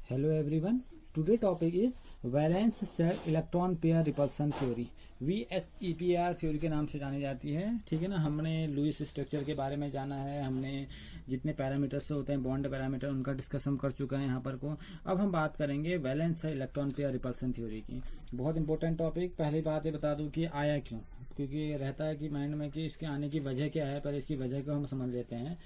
Hello everyone. Today topic is valence shell electron pair repulsion theory, VSEPR theory के नाम से जानी जाती है। ठीक है ना। हमने लुईस स्ट्रक्चर के बारे में जाना है, हमने जितने पैरामीटर्स होते हैं बॉन्ड पैरामीटर उनका डिस्कशन कर चुका है यहाँ पर को। अब हम बात करेंगे valence shell electron pair repulsion theory की। बहुत इंपॉर्टेंट टॉपिक। पहली बात ये बता दूं कि आया क्यों, क्योंकि रहता है कि माइंड में कि इसके आने की वजह क्या है, पर इसकी वजह को हम समझ लेते हैं।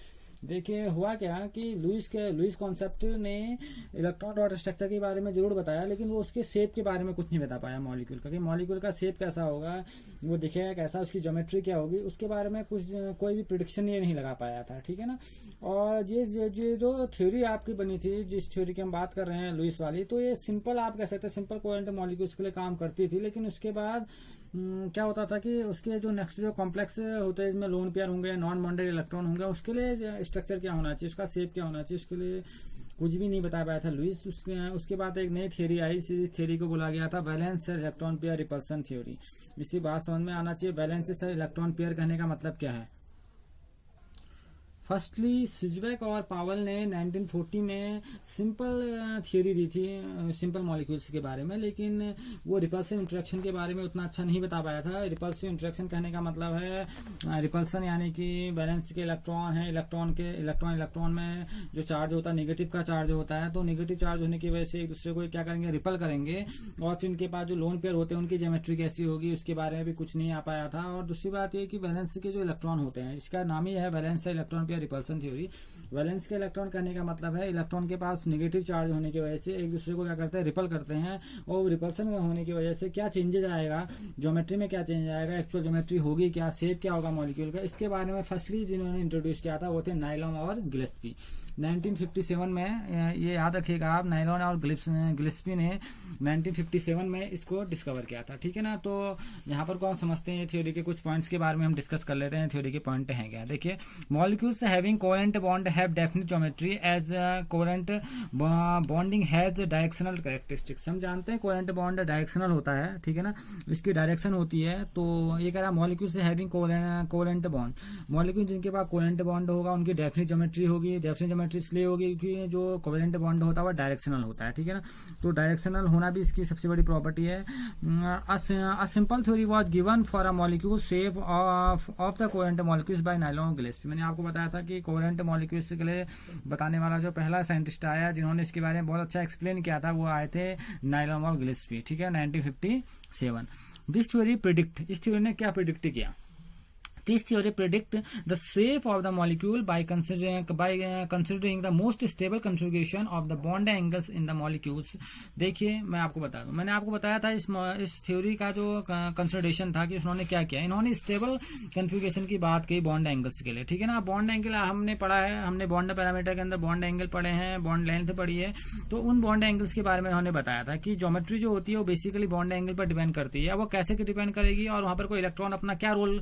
देखिए हुआ क्या कि लुईस कॉन्सेप्ट ने इलेक्ट्रॉन डॉट स्ट्रक्चर के बारे में जरूर बताया, लेकिन वो उसके शेप के बारे में कुछ नहीं बता पाया मॉलिक्यूल का, कि मॉलिक्यूल का शेप कैसा होगा, वो दिखेगा कैसा, उसकी ज्योमेट्री क्या होगी, उसके बारे में कोई भी प्रिडिक्शन ये नहीं लगा पाया था। ठीक है ना। और ये जो थ्योरी आपकी बनी थी, जिस थ्योरी की हम बात कर रहे हैं लुईस वाली, तो ये सिंपल आप कह सकते हैं सिंपल कोवेलेंट मॉलिक्यूल्स के लिए काम करती थी। लेकिन उसके बाद क्या होता था कि उसके जो नेक्स्ट जो कॉम्प्लेक्स होते हैं, इसमें लोन पेयर होंगे, नॉन बॉन्डेड इलेक्ट्रॉन होंगे, उसके लिए स्ट्रक्चर क्या होना चाहिए, उसका शेप क्या होना चाहिए, उसके लिए कुछ भी नहीं बता पाया था लुईस। उसके बाद एक नई थ्योरी आई, इसी थ्योरी को बोला गया था valence shell electron pair repulsion theory. इसी बात समझ में आना चाहिए, वैलेंस सेल इलेक्ट्रॉन पेयर कहने का मतलब क्या है। फर्स्टली सिजवेक और पावल ने 1940 में सिंपल थ्योरी दी थी सिंपल मॉलिक्यूल्स के बारे में, लेकिन वो रिपल्सिव इंटरेक्शन के बारे में उतना अच्छा नहीं बता पाया था। रिपल्सिव इंटरेक्शन कहने का मतलब है रिपल्सन, यानी कि वैलेंस के इलेक्ट्रॉन है, इलेक्ट्रॉन में जो चार्ज होता है नेगेटिव का चार्ज होता है, तो नेगेटिव चार्ज होने की वजह से एक दूसरे को क्या करेंगे, रिपल करेंगे। और फिर इनके पास जो लोन पेयर होते हैं उनकी ज्योमेट्री कैसी होगी, उसके बारे में भी कुछ नहीं आ पाया था। और दूसरी बात यह कि वैलेंस के जो इलेक्ट्रॉन होते हैं, इसका नाम ही है valence electron pair repulsion theory. Valence के इलेक्ट्रॉन कहने का मतलब है इलेक्ट्रॉन के पास नेगेटिव चार्ज होने की वजह से एक दूसरे को क्या करते हैं, रिपल करते हैं। और रिपल्सन होने की वजह से क्या चेंजेस आएगा, ज्योमेट्री में क्या चेंज आएगा, एक्चुअल ज्योमेट्री होगी क्या, शेप क्या होगा मॉलिक्यूल का, इसके बारे में फर्स्टली जिन्होंने इंट्रोड्यूस किया था वो थे नाइलॉन और गिलेस्पी। 1957 में, ये याद रखिएगा आप, नाइलॉन और गिलेस्पी ने 1957 में इसको डिस्कवर किया था। ठीक है ना। तो यहाँ पर को हम समझते हैं थ्योरी के कुछ पॉइंट्स के बारे में हम डिस्कस कर लेते हैं। थ्योरी के पॉइंट हैं क्या, देखिए। Molecules having covalent bond have definite geometry as covalent bonding has directional characteristics. हम जानते हैं कोवेलेंट बॉन्ड डायरेक्शनल होता है। ठीक है ना। इसकी डायरेक्शन होती है। तो ये कह रहा है molecules having covalent bond, molecule जिनके पास कोवेलेंट बॉन्ड होगा उनकी डेफिनेट ज्योमेट्री होगी। डेफिनेट ज्योमेट्री इसलिए होगी क्योंकि जो कोवेलेंट बॉन्ड होता है वो डायरेक्शनल होता है। ठीक है ना। तो डायरेक्शनल होना भी इसकी सबसे बड़ी प्रॉपर्टी है। A simple theory was given for a molecule shape of the covalent molecules by Nyholm Gillespie. मैंने आपको बताया था कि कोवेलेंट मॉलिक्यूल्स के लिए बताने वाला जो पहला साइंटिस्ट आया जिन्होंने इसके बारे में बहुत अच्छा एक्सप्लेन किया था, वो आए थे नाइलॉन और गिलेस्पी। ठीक है, 1957। दिस थ्योरी प्रिडिक्ट, इस थ्योरी ने क्या प्रिडिक्ट किया, This theory predict the shape of the molecule by considering the most stable configuration of the bond angles in the molecules। देखिए मैं आपको बता दूं, मैंने आपको बताया था इस थ्योरी का जो कंसिडरेशन था कि उन्होंने क्या किया, इन्होंने स्टेबल कन्फिगरेशन की बात की बॉन्ड एंगल्स के लिए। ठीक है ना। बॉन्ड एंगल हमने पढ़ा है, हमने बॉन्ड पैरामीटर के अंदर बॉन्ड एंगल पढ़े हैं, बॉन्ड लेंथ पढ़ी है। तो उन बॉन्ड एंगल्स के बारे में उन्होंने बताया था कि ज्योमेट्री जो होती है वो बेसिकली बॉन्ड एंगल पर डिपेंड करती है। वो कैसे डिपेंड करेगी और वहां पर कोई इलेक्ट्रॉन अपना क्या रोल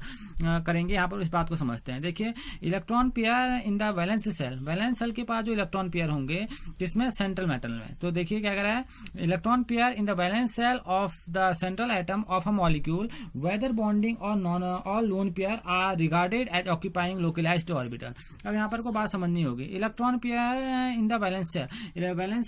करेंगे, यहाँ पर इस बात को समझते हैं। देखिए electron pair in the valence shell के पास जो इलेक्ट्रॉन पेयर होंगे जिसमें सेंट्रल मेटल में, तो देखिए क्या कर रहा है, electron pair in the valence shell of the central atom of a molecule whether bonding और non all lone pair are regarded as occupying localised orbital. अब यहाँ पर को बात समझनी होगी, electron pair in the valence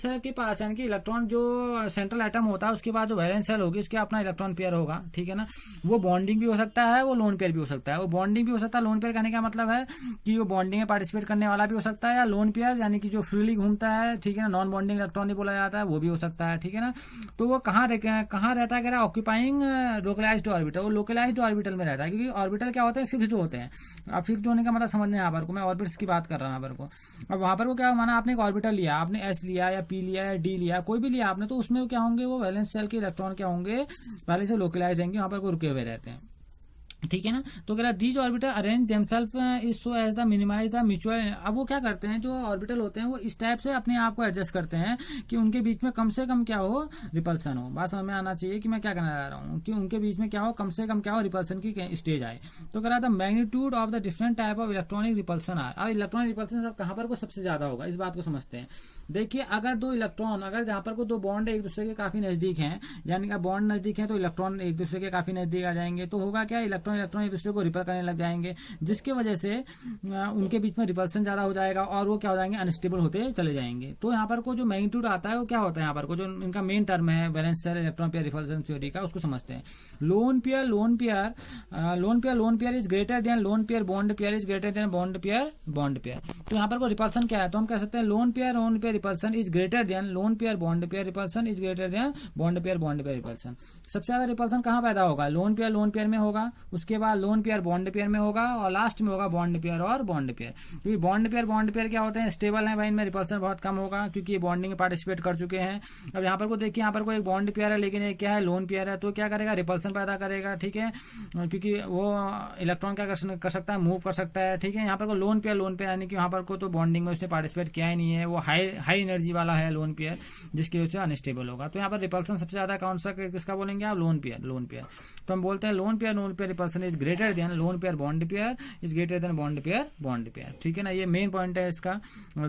shell के पास, यानी कि इलेक्ट्रॉन जो सेंट्रल एटम होता है उसके बाद जो वैलेंस सेल होगी उसके अपना इलेक्ट्रॉन पेयर होगा। ठीक है ना। वो बॉन्डिंग भी हो सकता है, वो लोन पेयर भी हो सकता है। वो बॉन्डिंग भी हो सकता है, लोन पेयर कहने का मतलब है कि वो बॉन्डिंग में पार्टिसिपेट करने वाला भी हो सकता है, या लोन पेयर यानी कि जो फ्रीली घूमता है। ठीक है ना। नॉन बॉन्डिंग इलेक्ट्रॉन ही बोला जाता है, वो भी हो सकता है। ठीक है ना। तो वो कहाँ रहता है, कह रहा है ऑक्यूपाइंग लोकलाइज्ड ऑर्बिटल। वो लोकलाइज्ड ऑर्बिटल में रहता है, क्योंकि ऑर्बिटल क्या होते हैं, फिक्स्ड होते हैं। अब फिक्स्ड होने का मतलब समझने यहाँ पर को, मैं ऑर्बिट्स की बात कर रहा हूँ यहाँ पर को। अब वहां पर वो क्या माना, आपने एक ऑर्बिटल लिया, आपने एस लिया या पी लिया या डी लिया, कोई भी लिया आपने, तो उसमें क्या होंगे, वो वैलेंस सेल के इलेक्ट्रॉन क्या होंगे, पहले से लोकलाइज्ड रहेंगे, वहां पर को रुके हुए रहते हैं। ठीक है ना। तो कह रहा these orbital arrange themselves is so as the minimize the mutual. अब वो क्या करते हैं, जो ऑर्बिटल होते हैं वो इस टाइप से अपने आप को एडजस्ट करते हैं कि उनके बीच में कम से कम क्या हो, रिपल्सन हो। बात समझ में आना चाहिए कि मैं क्या कहना चाह रहा हूँ, कि उनके बीच में क्या हो, कम से कम क्या हो, रिपल्सन की स्टेज आए। तो कह रहा था magnitude of the different type of electronic repulsion are. अब इलेक्ट्रॉनिक रिपल्सन सब कहाँ पर को सबसे ज्यादा होगा, इस बात को समझते हैं। देखिए अगर दो इलेक्ट्रॉन, अगर जहां पर को दो बॉन्ड एक दूसरे के काफी नजदीक हैं, यानी कि बॉन्ड नजदीक है तो इलेक्ट्रॉन एक दूसरे के काफी नजदीक आ जाएंगे, तो होगा क्या, इलेक्ट्रॉन इलेक्ट्रॉन इलेक्ट्रॉन एक दूसरे को रिपेल करने लग जाएंगे, जिसकी वजह से उनके बीच में रिपल्सन ज्यादा हो जाएगा और वो क्या हो जाएंगे, अनस्टेबल होते चले जाएंगे। तो यहाँ पर को जो मैग्नीट्यूड आता है वो क्या होता है, यहाँ पर को जो इनका मेन टर्म है valence shell electron pair repulsion theory का, उसको समझते हैं। Lone pair is greater than lone pair, bond pair is greater than bond pair. तो यहाँ पर को रिपल्सन क्या है, तो हम कह सकते हैं lone pair repulsion is greater than lone pair bond pair repulsion is greater than bond pair repulsion. सबसे ज्यादा रिपल्सन कहाँ पैदा होगा, लोन पेयर में होगा, उसके बाद लोन पेयर बॉन्ड पेयर में होगा और लास्ट में होगा बॉन्ड पेयर और बॉन्ड पेयर। क्योंकि बॉन्ड पेयर क्या होते हैं, स्टेबल है भाई, इनमें रिपल्सन बहुत कम होगा क्योंकि ये बॉन्डिंग में पार्टिसिपेट कर चुके हैं। अब यहाँ पर को देखिए, यहाँ पर कोई एक बॉन्ड पेयर है लेकिन ये क्या है, लोन पेयर है, तो क्या करेगा, रिपल्सन पैदा करेगा, ठीक है, क्योंकि वो इलेक्ट्रॉन क्या कर सकता है, मूव कर सकता है, ठीक है। यहाँ पर को लोन पेयर यानी कि यहाँ पर को तो बॉन्डिंग में उसने पार्टिसिपेट किया ही नहीं है, वो हाई एनर्जी वाला है लोन पेयर, जिसकी वजह से अनस्टेबल होगा। तो यहाँ पर रिपल्सन सबसे ज्यादा कौन सा किसका बोलेंगे आप, लोन पेयर। तो हम बोलते हैं lone pair repulsion is greater than lone pair bond pair is greater than bond pair, ठीक है ना। ये मेन पॉइंट है इसका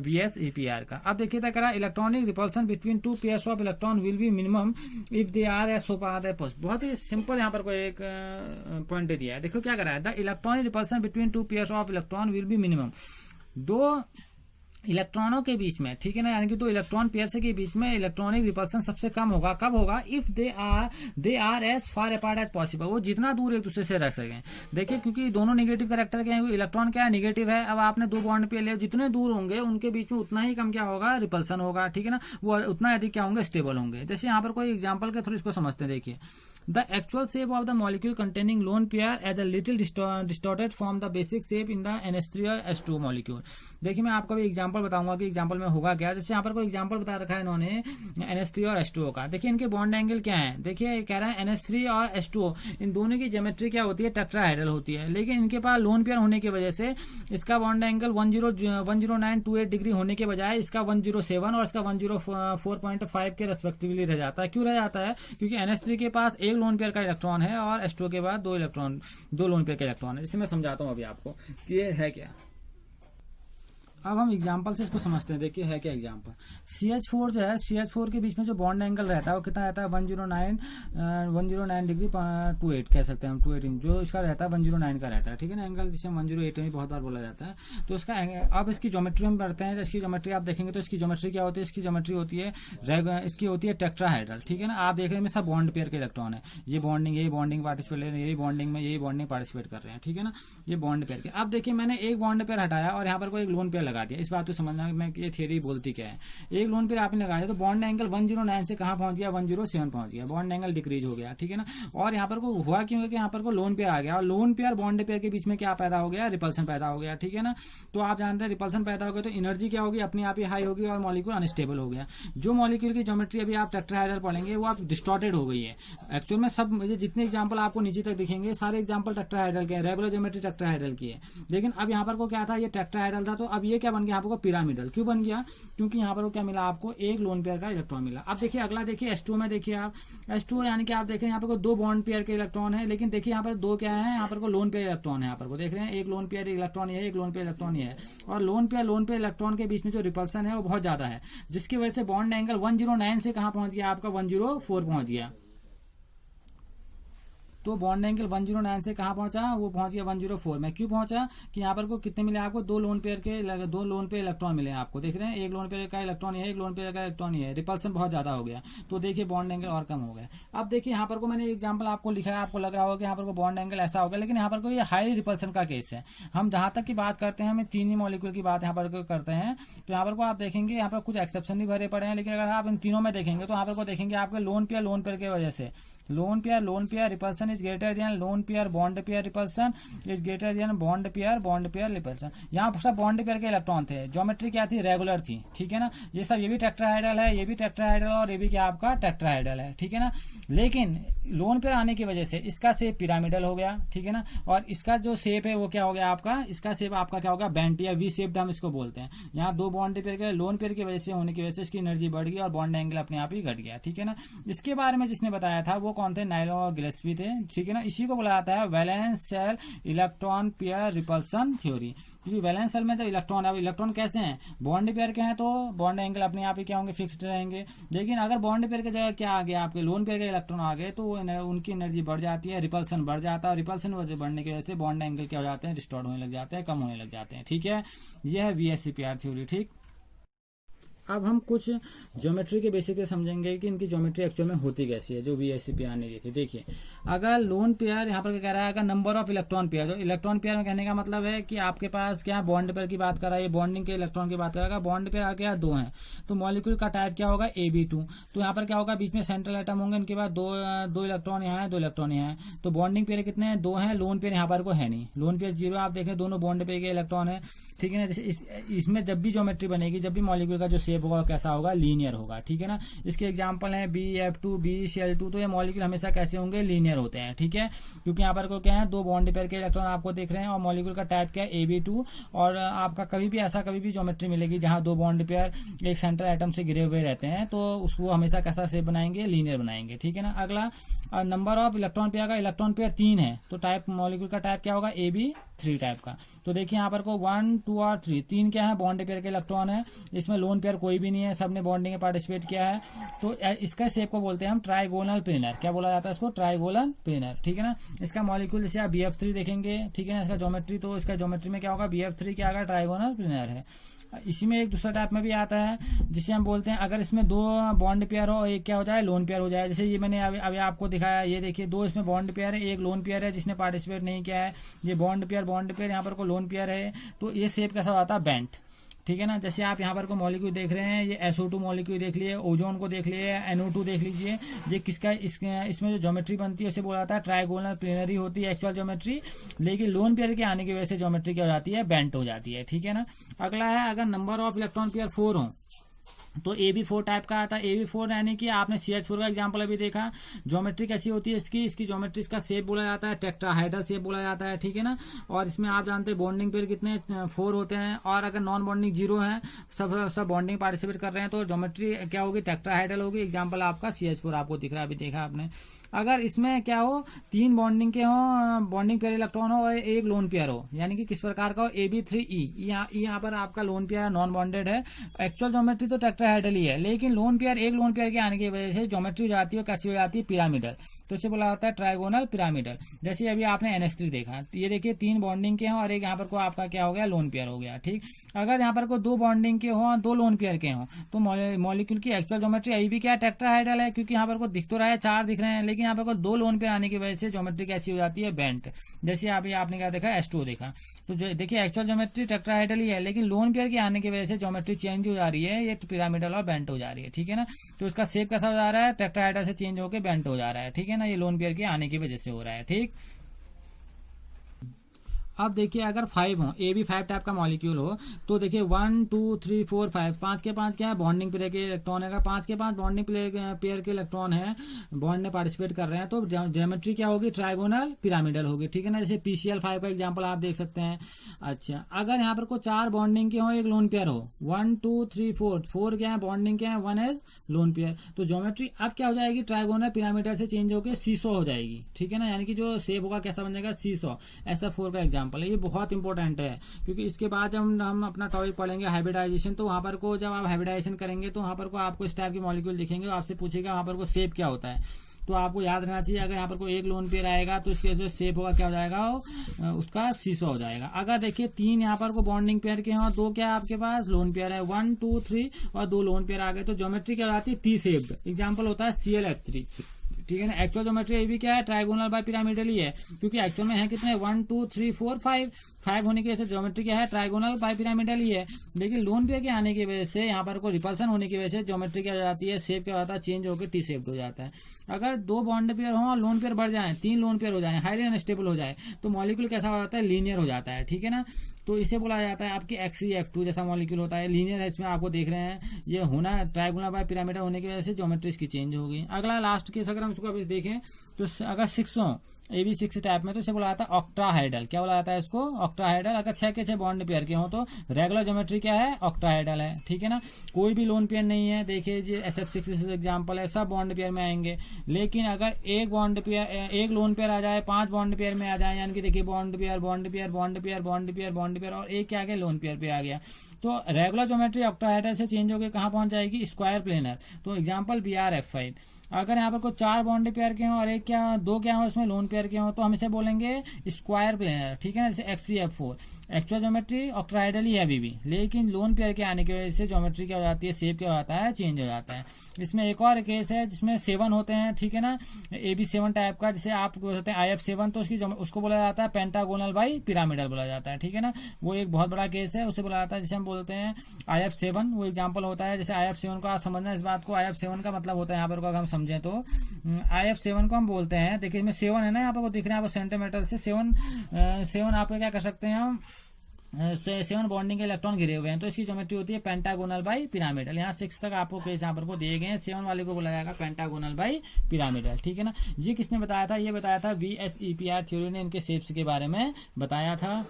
VS EPR का। अब देखिए क्या करा, electronic repulsion between two pairs of electron will be minimum if they are as so far as possible. बहुत ही सिंपल यहाँ पर कोई एक पॉइंट दिया है, देखो क्या करा है, the electronic repulsion between two pairs of electron will be minimum, दो इलेक्ट्रॉनों के बीच में, ठीक है ना, यानी कि दो इलेक्ट्रॉन पेयर से के बीच में इलेक्ट्रॉनिक रिपल्सन सबसे कम होगा, कब होगा, if they are as far apart as possible, वो जितना दूर एक दूसरे से रख सकें। देखिए क्योंकि दोनों नेगेटिव कैरेक्टर के हैं, इलेक्ट्रॉन क्या है, नेगेटिव है, अब आपने दो बॉन्ड पे ले, जितने दूर होंगे उनके बीच में उतना ही कम क्या होगा, रिपल्सन होगा, ठीक है ना, वो उतना अधिक क्या होंगे, स्टेबल होंगे। जैसे यहाँ पर कोई एग्जाम्पल के थ्रू इसको समझते हैं, देखिए the actual shape of the molecule containing lone pair as a little distorted from the basic shape in the NH3 और H2 मॉलिक्यूल। देखिए मैं आपको भी एग्जांपल बताऊंगा कि एग्जांपल में होगा क्या। जैसे यहाँ पर कोई एग्जांपल बता रखा है इन्होंने NH3 और H2O का, देखिए इनके बॉन्ड एंगल क्या है, देखिए कह रहा है NH3 और H2O इन दोनों की ज्योमेट्री क्या होती है, टेट्राहेड्रल होती है, लेकिन इनके पास लोन पेयर होने की वजह से इसका बॉन्ड एंगल 10928 डिग्री होने के बजाय इसका 107 और इसका 104.5 के रेस्पेक्टिवली रह जाता है। क्यों रह जाता है, क्योंकि NH3 के पास एक लोन पेयर का इलेक्ट्रॉन है और H2O के बाद दो लोन पेयर के इलेक्ट्रॉन है। जिसे मैं समझाता हूं अभी आपको कि ये है क्या। अब हम एग्जाम्पल से इसको समझते हैं, देखिए है क्या एग्जाम्पल। CH4 जो है, CH4 के बीच में जो बॉन्ड एंगल रहता है वो कितना रहता है, 109 डिग्री 28 कह सकते हैं हम, 28 इंच जो इसका रहता है 109 का रहता है, ठीक है ना, एंगल जिसे 108 में बहुत बार बोला जाता है। तो इसका अब इसकी ज्योमेट्री हम पढ़ते हैं, इसकी ज्योमेट्री आप देखेंगे तो इसकी ज्योमेट्री क्या होती है, इसकी ज्योमेट्री होती है इसकी होती है टेट्राहेड्रल, ठीक है ना। आप देख रहे हैं सब बॉन्ड पेयर के इलेक्ट्रॉन है, ये बॉन्डिंग पार्टिसिपेट ले रहे हैं, यही बॉन्डिंग पार्टिसिपेट कर रहे हैं, ठीक है ना, ये बॉन्ड पेयर के। अब देखिए मैंने एक बॉन्ड पेयर हटाया और यहाँ पर कोई एक लोन पेयर लगा दिया। इस बात को समझना मैं ये थ्योरी बोलती क्या है, एक लोन पेयर आपने लगाया तो बॉन्ड एंगल 109 से कहां पहुंच गया, 107 पहुंच गया, बॉन्ड एंगल डिक्रीज हो गया, ठीक है ना। और यहाँ पर को हुआ क्यों कि यहाँ पर को लोन पेयर आ गया और लोन पेयर बॉन्ड पेयर के बीच में क्या पैदा हो गया, रिपल्सन पैदा हो गया, ठीक है ना। तो आप जानते हैं रिपल्सन पैदा हो गया तो एनर्जी क्या होगी, अपने आप ही हाई होगी और मॉलिक्यूल अनस्टेबल हो गया। जो मॉलिक्यूल की ज्योमेट्री अभी आप टेट्राहेड्रल पढ़ेंगे वो आप डिस्टॉर्टेड हो गई है। एक्चुअल में सब मुझे जितने एग्जाम्पल आपको नीचे तक दिखेंगे सारे एग्जाम्पल टेट्राहेड्रल के, रेगुलर ज्योमेट्री टेट्राहेड्रल की है, लेकिन अब यहाँ पर को क्या था, ये टेट्राहेड्रल था, तो अब ये क्या बन गया, यहाँ पर पिरामिडल। क्यों बन गया, क्योंकि यहाँ पर क्या मिला आपको, एक लोन पेयर का इलेक्ट्रॉन मिला। अब देखिए अगला देखिए H2 में, देखिए आप H2 यानी कि आप देख रहे हैं यहाँ पर दो बॉन्ड पेयर के इलेक्ट्रॉन है, लेकिन देखिए यहाँ पर दो क्या है, यहाँ पर को लोन पेयर इलेक्ट्रॉन है, यहाँ पर को देख रहे हैं एक लोन पेयर इलेक्ट्रॉन है, एक लोन पेयर इलेक्ट्रॉन है, और लोन पेयर इलेक्ट्रॉन के बीच में जो रिपल्सन है वो बहुत ज्यादा है, जिसकी वजह से बॉन्ड एंगल 109 से कहां पहुंच गया आपका, 104 पहुंच गया। तो बॉन्ड एंगल 109 से कहां पहुंचा, वो पहुंच गया 104 में। क्यों पहुंचा कि यहाँ पर को कितने मिले आपको, दो लोन पेयर इलेक्ट्रॉन मिले आपको, देख रहे हैं एक लोन पेयर का इलेक्ट्रॉन है, एक लोन पेयर का इलेक्ट्रॉन है, रिपल्सन बहुत ज्यादा हो गया, तो देखिए बॉन्ड एंगल और कम हो गया। अब देखिए यहाँ पर को मैंने एग्जाम्पल आपको लिखा है, आपको लग रहा होगा कि यहाँ पर को बॉन्ड एंगल ऐसा होगा, लेकिन यहाँ पर को ये हाई रिपल्सन का केस है। हम जहां तक की बात करते हैं, हमें तीन ही मॉलिक्यूल की बात यहाँ पर करते हैं, तो यहाँ पर को आप देखेंगे यहाँ पर कुछ एक्सेप्शन भी भरे पड़े हैं, लेकिन अगर आप इन तीनों में देखेंगे तो यहाँ पर को देखेंगे आपके लोन पेयर की वजह से lone pair repulsion is greater than lone pair bond pair repulsion is greater than bond pair repulsion. यहाँ सब बॉन्ड पेयर के इलेक्ट्रॉन थे, ज्योमेट्री क्या थी, रेगुलर थी, ठीक है ना। ये सब, ये भी टेट्राहेड्रल है, ये भी टेट्राहेड्रल और ये भी क्या आपका टेट्राहेड्रल है, ठीक है ना। लेकिन लोन पेयर आने की वजह से इसका शेप पिरामिडल हो गया, ठीक है ना, और इसका जो शेप है वो क्या हो गया आपका, इसका शेप आपका क्या होगा, बेंट या वी शेप्ड हम इसको बोलते हैं। यहाँ दो बॉन्ड पेयर के लोन पेयर की वजह से होने की वजह से इसकी एनर्जी बढ़ गई और बॉन्ड एंगल अपने आप ही घट गया, ठीक है ना। इसके बारे में जिसने बताया था वो वो कौन थे, नाइलो और गिलेस्पी थे, ठीक है ना। इसी को बोला जाता है valence shell electron pair repulsion theory, क्योंकि वैलेंस शेल में जब इलेक्ट्रॉन, अब इलेक्ट्रॉन कैसे हैं, बॉन्ड पेयर के हैं तो बॉन्ड एंगल अपने आप ही क्या होंगे, फिक्स्ड रहेंगे। लेकिन अगर बॉन्ड पेयर की जगह क्या आ गया, आपके लोन पेयर के इलेक्ट्रॉन आ गए तो उनकी एनर्जी बढ़ जाती है, रिपल्सन बढ़ जाता है, और रिपल्सन बढ़ने की वजह से बॉन्ड एंगल क्या हो जाते हैं, डिस्टॉर्ट होने लग जाते हैं, कम होने लग जाते हैं, ठीक है। यह है VSEPR थ्योरी, ठीक। अब हम कुछ ज्योमेट्री के बेसिक से समझेंगे कि इनकी ज्योमेट्री एक्चुअल में होती कैसी है, जो VSEPR ने दी थी। देखिए, अगर लोन पेयर यहाँ पर क्या कह रहा है, अगर नंबर ऑफ इलेक्ट्रॉन पेयर, जो इलेक्ट्रॉन पेयर में कहने का मतलब है कि आपके पास क्या बॉन्ड पेयर की बात कर रहा है, बॉन्डिंग के इलेक्ट्रॉन की बात कर रहा है, बॉन्ड पेयर आ गया 2 है तो मॉलिक्यूल का टाइप क्या होगा, AB2। तो यहाँ पर क्या होगा, बीच में सेंट्रल एटम होंगे, इनके बाद दो इलेक्ट्रॉन यहाँ है, 2 इलेक्ट्रॉन यहाँ है, तो बॉन्डिंग पेयर कितने हैं, 2 है। लोन पेयर यहाँ पर को है नहीं, लोन पेयर 0, आप देखें दोनों बॉन्ड पेयर के इलेक्ट्रॉन है, ठीक है ना। जैसे इसमें जब भी ज्योमेट्री बनेगी, जब भी मॉलिक्यूल का जो शेप होगा कैसा होगा, लीनियर होगा, ठीक है ना। इसके एग्जांपल हैं BF2, BCl2, तो ये मॉलिक्यूल हमेशा कैसे होंगे, लीनियर होते हैं, ठीक है। क्योंकि यहाँ पर को क्या है, 2 बॉन्ड पेयर के इलेक्ट्रॉन आपको दिख रहे हैं, और मॉलिक्यूल का टाइप क्या है, AB2। और आपका कभी भी ज्योमेट्री मिलेगी जहां 2 बॉन्ड पेयर एक सेंट्रल एटम से घिरे हुए रहते हैं, तो उसको हमेशा कैसा शेप बनाएंगे, लीनियर बनाएंगे, ठीक है ना। अगला नंबर ऑफ इलेक्ट्रॉन पेयर का, इलेक्ट्रॉन पेयर 3 है तो टाइप मॉलिक्यूल का टाइप क्या होगा, AB3 टाइप का। तो देखिए यहाँ पर को 1, 2 और 3 क्या है, बॉन्ड पेयर के इलेक्ट्रॉन है। इसमें लोन पेयर कोई भी नहीं है, सबने बॉन्डिंग में पार्टिसिपेट किया है। तो इसका शेप को बोलते हैं हम ट्राइगोनल प्लेनर। क्या बोला जाता है इसको, ट्राइगोनल प्लेनर, ठीक है ना। इसका मॉलिक्यूल जैसे आप BF3 देखेंगे, ठीक है ना, इसका ज्योमेट्री, तो इसका ज्योमेट्री में क्या होगा, BF3 क्या होगा, ट्राइगोनल प्लेनर है। इसी में एक दूसरा टाइप में भी आता है जिसे हम बोलते हैं, अगर इसमें 2 बॉन्ड पेयर हो, एक क्या हो जाए, लोन पेयर हो जाए। जैसे ये मैंने अभी आपको दिखाया, ये देखिए 2 इसमें बॉन्ड पेयर है, एक लोन पेयर है जिसने पार्टिसिपेट नहीं किया है, ये बॉन्ड पेयर यहाँ पर को लोन पेयर है। तो ये शेप कैसा होता है, बेंट, ठीक है ना। जैसे आप यहाँ पर को मॉलिक्यूल देख रहे हैं, ये SO2 मॉलिक्यूल देख लिए, ओजोन को देख लिए, NO2 देख लीजिए, ये किसका, इसमें जो ज्योमेट्री बनती है उसे बोला जाता है ट्राइगोनल प्लेनरी होती है एक्चुअल ज्योमेट्री। लेकिन लोन पेयर के आने की वजह से ज्योमेट्री क्या हो जाती है, बेंट हो जाती है, ठीक है ना। अगला है, अगर नंबर ऑफ इलेक्ट्रॉन पेयर 4 हो तो AB4 टाइप का आता है। AB4 यानी कि आपने CH4 का एग्जांपल अभी देखा, ज्योमेट्री कैसी होती है इसकी ज्योमेट्री, इसका शेप बोला जाता है टेट्राहाइड्रल शेप बोला जाता है, ठीक है ना। और इसमें आप जानते हैं बॉन्डिंग पेयर कितने 4 होते हैं, और अगर नॉन बॉन्डिंग 0 है, सब बॉन्डिंग पार्टिसिपेट कर रहे हैं, तो ज्योमेट्री क्या होगी, टेट्राहाइड्रल होगी। एग्जाम्पल आपका CH4 आपको दिख रहा है, अभी देखा आपने। अगर इसमें क्या हो, 3 बॉन्डिंग के हो, बॉन्डिंग पेयर इलेक्ट्रॉन हो और एक लोन पेयर हो, यानी कि किस प्रकार का हो, AB3E, यहाँ पर आपका लोन पेयर नॉन बॉन्डेड है। एक्चुअल ज्योमेट्री तो टेट्राहाइड्रल ही है, लेकिन एक लोन पेयर के आने की वजह से ज्योमेट्री हो जाती है, कैसी हो जाती है, पिरामिडल। तो इसे बोला जाता है ट्राइगोनल पिरामिडल। जैसे अभी आपने NH3 देखा, ये देखिए 3 बॉन्डिंग के हैं और एक यहाँ पर को आपका क्या हो गया, लोन पेयर हो गया, ठीक। अगर यहाँ पर को 2 बॉन्डिंग के हो, 2 लोन पेयर के हो, तो मॉलिक्यूल की एक्चुअल ज्योमेट्री अभी भी क्या टेट्राहाइड्रल है, क्योंकि यहाँ पर को दिख तो रहा है 4 दिख रहे हैं, लेकिन यहाँ पर को 2 लोन पेयर आने की वजह से ज्योमेट्री कैसी हो जाती है, बेंट। जैसे अभी आपने क्या देखा, H2 देखा, तो देखिए एक्चुअल ज्योमेट्री टेट्राहाइड्रल ही है, लेकिन लोन पेयर के आने की वजह से ज्योमेट्री चेंज हो जा रही है, ये पिरामिडल और बेंट हो जा रही है, ठीक है ना। तो इसका शेप कैसा हो जा रहा है, टेट्राहाइड्रल से चेंज होकर बेंट हो जा रहा है, ठीक है ना। ये लोन पेयर के आने की वजह से हो रहा है, ठीक। अब देखिए, अगर 5 हो, AB5 टाइप का मॉलिक्यूल हो, तो देखिए 1, 2, 3, 4, 5, 5 के 5 क्या है, बॉन्डिंग पेयर के इलेक्ट्रॉन है। 5 के 5 बॉन्डिंग पेयर के इलेक्ट्रॉन है, बॉन्ड में पार्टिसिपेट कर रहे हैं, तो ज्योमेट्री क्या होगी, ट्राइगोनल पिरामिडल होगी, ठीक है ना। जैसे PCl5 का एग्जांपल आप देख सकते हैं। अच्छा, अगर यहाँ पर को 4 बॉन्डिंग के हो, एक लोन पेयर हो, 1, 2, 3, 4 क्या है, बॉन्डिंग के हैं, 1 एज लोन पेयर, तो ज्योमेट्री अब क्या हो जाएगी, ट्राइगोनल पिरामिडल से चेंज होकर सीसो हो जाएगी, ठीक है ना। यानी कि जो शेप होगा कैसा बन जाएगा, सीसो। SF4 का एग्जाम्पल है, ये बहुत इंपॉर्टेंट है, क्योंकि इसके बाद जब हम अपना टॉपिक पढ़ेंगे हाइब्रिडाइजेशन, तो वहां पर को जब आप हाइब्रिडाइजेशन करेंगे तो वहां पर को आपको इस टाइप के मॉलिक्यूल दिखेंगे, तो आपसे पूछेगा वहां पर को शेप क्या होता है, तो आपको याद रखना चाहिए। अगर यहाँ पर कोई एक लोन पेयर आएगा तो इसके जो शेप होगा क्या हो जाएगा, उसका सीसो हो जाएगा। अगर देखिए 3 यहाँ पर को बॉन्डिंग पेयर के हैं और 2 क्या आपके पास लोन पेयर है, 1, 2, 3 और 2 लोन पेयर आ गए, तो ज्योमेट्री क्या हो जाती है, टी शेप्ड। एग्जाम्पल होता है ClF3, ठीक है ना। एक्चुअल ज्योमेट्री ये भी क्या है, ट्राइगोनल बाय पिरामिडल ही है, क्योंकि एक्चुअल में है कितने, 1, 2, 3, 4, 5 होने की वजह से ज्योमेट्री क्या है, ट्राइगोनल बाय पिरामिडल ही है। लेकिन लोन पेयर के आने की वजह से यहाँ पर को रिपल्सन होने की वजह से ज्योमेट्री क्या हो जाती है, शेप क्या होता है, चेंज होकर टी शेप हो जाता है। अगर 2 बॉन्ड पेयर हो और लोन पेयर बढ़ जाए, 3 लोन पेयर हो जाए, हाईली अनस्टेबल हो जाए, तो मॉलिक्यूल कैसा हो जाता है, लीनियर हो जाता है, ठीक है ना। तो इसे बोला जाता है आपकी XeF2 जैसा मॉलिक्यूल होता है, लीनियर है। इसमें आपको देख रहे हैं ये होना ट्राइगोनल बाय पिरामिडल होने की वजह से ज्योमेट्री इसकी चेंज होगी। अगला लास्ट केस अगर हम इसको अभी देखें, तो अगर 6 हो, AB6 टाइप में तो इसे बोला जाता है ऑक्टाहाइडल। क्या बोला जाता है इसको? ऑक्टाहाइडल। अगर 6 के 6 बॉन्ड पेयर के हो तो रेगुलर ज्योमेट्री क्या है? ऑक्टाहाइडल है, ठीक है ना। कोई भी लोन पेयर नहीं है, देखिए जी SF6 एग्जाम्पल है, सब बॉन्ड पेयर में आएंगे। लेकिन अगर एक बॉन्ड पेयर, एक लोन पेयर आ जाए, 5 बॉन्ड पेयर में आ जाए, यानी कि देखिए bond pair bond pair bond pair bond pair bond pair और एक क्या आ गया? लोन पेयर पे आ गया, तो रेगुलर ज्योमेट्री ऑक्टाहाइडल से चेंज होकर कहां पहुंच जाएगी? Square planar. तो एग्जांपल BRF5। अगर यहाँ पर कोई 4 बॉन्ड पेयर के हो और एक क्या 2 क्या हो इसमें लोन पेयर के हो, तो हम इसे बोलेंगे स्क्वायर प्लेनर, ठीक है ना। जैसे XCF4 एक्चुअल ज्योमेट्री ऑक्टाहाइडल ही है अभी भी, लेकिन लोन पेयर के आने की वजह से ज्योमेट्री क्या हो जाती है? शेप क्या हो जाता है? चेंज हो जाता है। इसमें एक और केस है जिसमें 7 होते हैं, ठीक है ना, AB7 टाइप का। जैसे आप होते हैं IF7, तो उसको बोला जाता है पेंटागोनल बाई पिरामिडल बोला जाता है, ठीक है ना। वो एक बहुत बड़ा केस है, उसे बोला जाता है जिसे हम बोलते हैं IF7। वो एग्जाम्पल होता है, जैसे IF7 को आप समझना इस बात को, IF7 का मतलब होता है यहाँ पर अगर हम समझें तो IF7 को हम बोलते हैं, देखिए इसमें 7 है ना, यहाँ पर दिख रहा है आपको सेंटीमीटर से 7 आप क्या कर सकते हैं हम 7 बॉन्डिंग के इलेक्ट्रॉन घिरे हुए हैं, तो इसकी ज्योमेट्री होती है पेंटागोनल बाई पिरामिडल। यहाँ 6 तक आपको केस यहाँ पर को दिए गए हैं, 7 वाले को बोला जाएगा पेंटागोनल बाई पिरामिडल, ठीक है ना। ये किसने बताया था? ये बताया था VSEPR थ्योरी ने, इनके शेप्स के बारे में बताया था।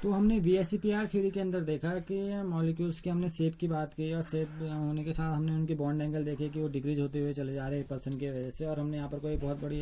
तो हमने VSEPR थ्योरी के अंदर देखा कि मॉलिक्यूल्स की हमने शेप की बात की, और शेप होने के साथ हमने उनके बॉन्ड एंगल देखे कि वो डिक्रीज होते हुए चले जा रहे हैं रिपल्सन की वजह से। और हमने यहाँ पर कोई बहुत बड़ी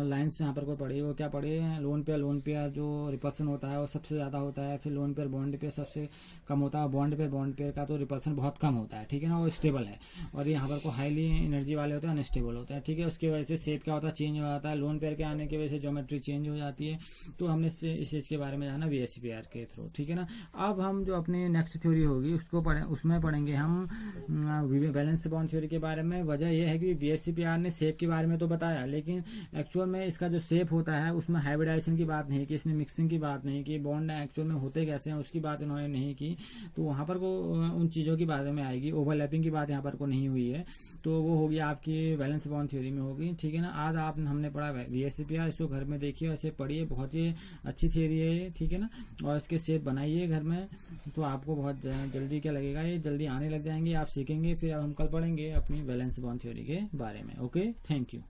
लाइन्स यहाँ पर कोई पढ़ी, वो क्या पढ़ी? लोन पेयर जो रिपल्सन होता है वो सबसे ज़्यादा होता है, फिर लोन पेयर बॉन्ड पेयर सबसे कम होता है, बॉन्ड पेयर का तो रिपल्सन बहुत कम होता है, ठीक है ना, वो स्टेबल है। और यहाँ पर को हाईली एनर्जी वाले होते हैं, अनस्टेबल होते हैं, ठीक है। उसकी वजह से शेप क्या होता है? चेंज हो जाता है। लोन पेयर के आने की वजह से ज्योमेट्री चेंज हो जाती है। तो हमने इस चीज़ के बारे में जाना VSEPR के थ्रू, ठीक है ना। अब हम जो अपनी नेक्स्ट थ्योरी होगी उसको उसमें पढ़ेंगे हम वैलेंस बॉन्ड थ्योरी के बारे में। वजह यह है कि VSEPR ने शेप के बारे में तो बताया, लेकिन एक्चुअल में इसका जो शेप होता है उसमें हाइब्रिडाइजेशन की बात नहीं की, इसने मिक्सिंग की बात नहीं की, बॉन्ड एक्चुअल में होते कैसे हैं उसकी बात इन्होंने नहीं की। तो वहां पर को उन चीज़ों की बारे में आएगी, ओवरलैपिंग की बात यहाँ पर को नहीं हुई है, तो वो होगी आपकी वैलेंस बॉन्ड थ्योरी में होगी, ठीक है ना। आज हमने पढ़ा VSEPR, इसको घर में देखिए और इसे पढ़िए, बहुत ही अच्छी थ्योरी है ये, ठीक है ना। और इसके शेप बनाइए घर में, तो आपको बहुत जल्दी क्या लगेगा, ये जल्दी आने लग जाएंगे, आप सीखेंगे। फिर हम कल पढ़ेंगे अपनी वैलेंस बॉन्ड थ्योरी के बारे में। Okay, thank you.